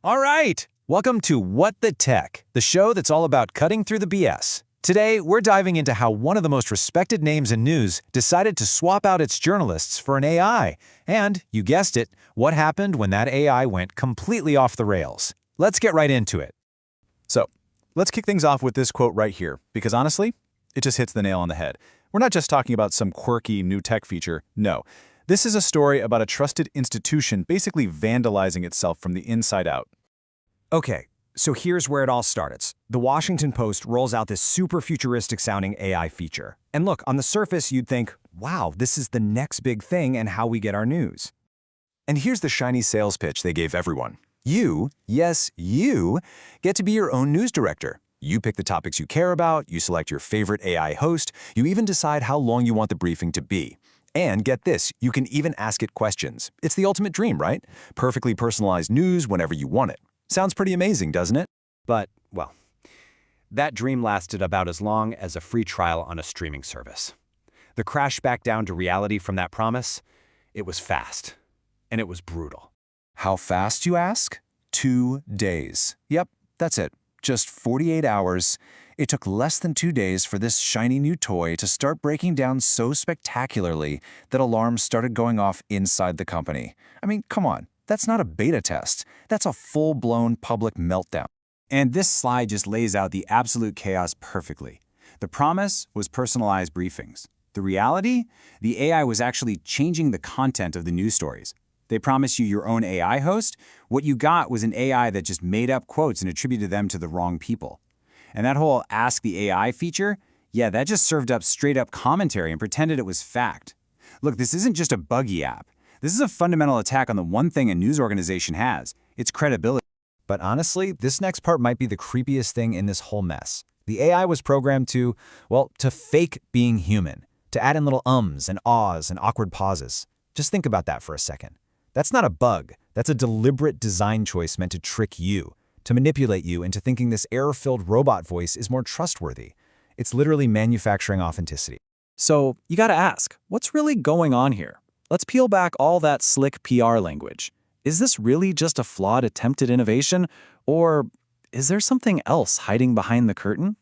All right, welcome to What the Tech, the show that's all about cutting through the BS. Today, we're diving into how one of the most respected names in news decided to swap out its journalists for an AI. And, you guessed it, what happened when that AI went completely off the rails. Let's get right into it. So, let's kick things off with this quote right here, because honestly, it just hits the nail on the head. We're not just talking about some quirky new tech feature, no. This is a story about a trusted institution basically vandalizing itself from the inside out. Okay, so here's where it all starts. The Washington Post rolls out this super futuristic-sounding AI feature. And look, on the surface, you'd think, wow, this is the next big thing and how we get our news. And here's the shiny sales pitch they gave everyone. You, yes, you, get to be your own news director. You pick the topics you care about, you select your favorite AI host, you even decide how long you want the briefing to be. And get this, you can even ask it questions. It's the ultimate dream, right? Perfectly personalized news whenever you want it. Sounds pretty amazing, doesn't it? But, well, that dream lasted about as long as a free trial on a streaming service. The crash back down to reality from that promise, it was fast, and it was brutal. How fast, you ask? 2 days. Yep, that's it. Just 48 hours. It took less than 2 days for this shiny new toy to start breaking down so spectacularly that alarms started going off inside the company. I mean, come on, that's not a beta test. That's a full-blown public meltdown. And this slide just lays out the absolute chaos perfectly. The promise was personalized briefings. The reality? The AI was actually changing the content of the news stories. They promised you your own AI host. What you got was an AI that just made up quotes and attributed them to the wrong people. And that whole Ask the AI feature, yeah, that just served up straight-up commentary and pretended it was fact. Look, this isn't just a buggy app. This is a fundamental attack on the one thing a news organization has, its credibility. But honestly, this next part might be the creepiest thing in this whole mess. The AI was programmed to, well, to fake being human, to add in little ums and ahs and awkward pauses. Just think about that for a second. That's not a bug. That's a deliberate design choice meant to trick you, to manipulate you into thinking this error-filled robot voice is more trustworthy. It's literally manufacturing authenticity. So, you gotta ask, what's really going on here? Let's peel back all that slick PR language. Is this really just a flawed attempt at innovation, or is there something else hiding behind the curtain?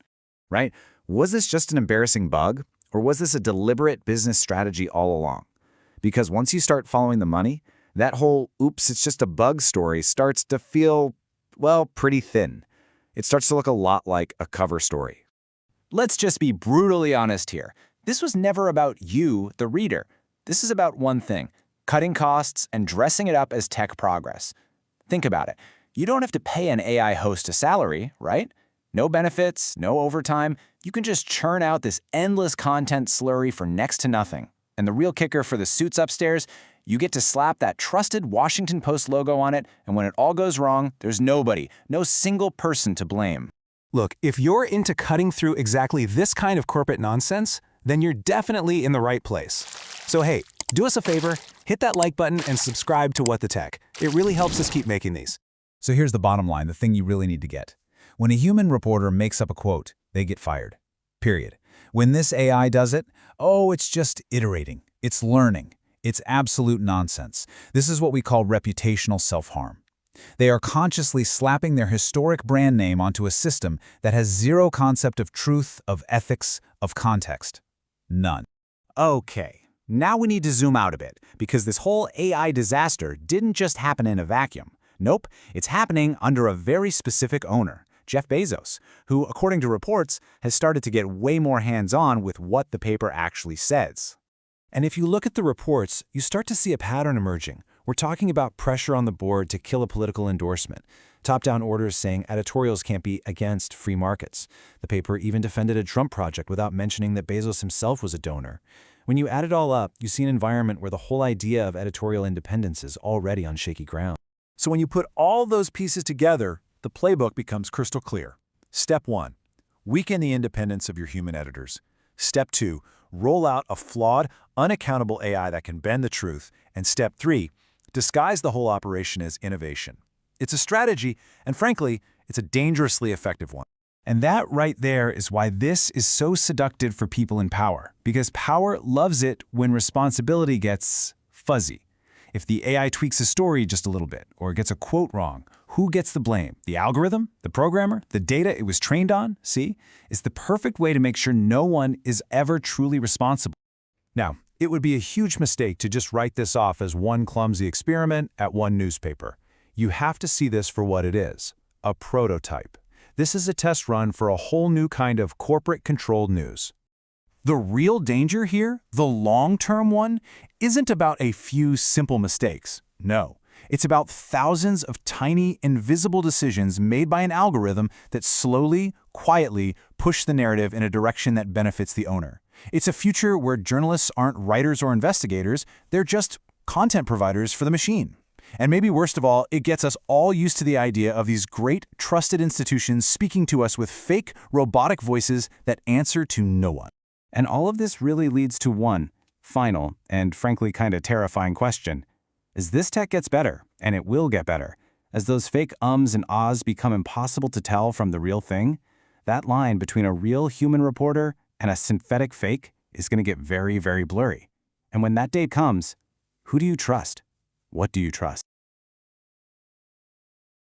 Right? Was this just an embarrassing bug, or was this a deliberate business strategy all along? Because once you start following the money, that whole oops, it's just a bug story starts to feel, well, pretty thin. It starts to look a lot like a cover story. Let's just be brutally honest here. This was never about you, the reader. This is about one thing: cutting costs and dressing it up as tech progress. Think about it. You don't have to pay an AI host a salary, right? No benefits, no overtime. You can just churn out this endless content slurry for next to nothing. And the real kicker for the suits upstairs, you get to slap that trusted Washington Post logo on it, and when it all goes wrong, there's nobody, no single person to blame. Look, if you're into cutting through exactly this kind of corporate nonsense, then you're definitely in the right place. So hey, do us a favor, hit that like button and subscribe to What the Tech. It really helps us keep making these. So here's the bottom line, the thing you really need to get. When a human reporter makes up a quote, they get fired. Period. When this AI does it, oh, it's just iterating. It's learning. It's absolute nonsense. This is what we call reputational self-harm. They are consciously slapping their historic brand name onto a system that has zero concept of truth, of ethics, of context. None. Okay, now we need to zoom out a bit, because this whole AI disaster didn't just happen in a vacuum. Nope, it's happening under a very specific owner, Jeff Bezos, who, according to reports, has started to get way more hands-on with what the paper actually says. And if you look at the reports, you start to see a pattern emerging. We're talking about pressure on the board to kill a political endorsement, top-down orders saying editorials can't be against free markets. The paper even defended a Trump project without mentioning that Bezos himself was a donor. When you add it all up, you see an environment where the whole idea of editorial independence is already on shaky ground. So when you put all those pieces together, the playbook becomes crystal clear. Step 1, weaken the independence of your human editors. Step 2, roll out a flawed, unaccountable AI that can bend the truth. And step 3, disguise the whole operation as innovation. It's a strategy, and frankly, it's a dangerously effective one. And that right there is why this is so seductive for people in power, because power loves it when responsibility gets fuzzy. If the AI tweaks a story just a little bit or gets a quote wrong, who gets the blame? The algorithm? The programmer? The data it was trained on? See? It's the perfect way to make sure no one is ever truly responsible. Now, it would be a huge mistake to just write this off as one clumsy experiment at one newspaper. You have to see this for what it is, a prototype. This is a test run for a whole new kind of corporate-controlled news. The real danger here, the long-term one, isn't about a few simple mistakes. No, it's about thousands of tiny, invisible decisions made by an algorithm that slowly, quietly push the narrative in a direction that benefits the owner. It's a future where journalists aren't writers or investigators, they're just content providers for the machine. And maybe worst of all, it gets us all used to the idea of these great, trusted institutions speaking to us with fake, robotic voices that answer to no one. And all of this really leads to one final and frankly kind of terrifying question. As this tech gets better, and it will get better, as those fake ums and ahs become impossible to tell from the real thing, that line between a real human reporter and a synthetic fake is going to get very, very blurry. And when that day comes, who do you trust? What do you trust?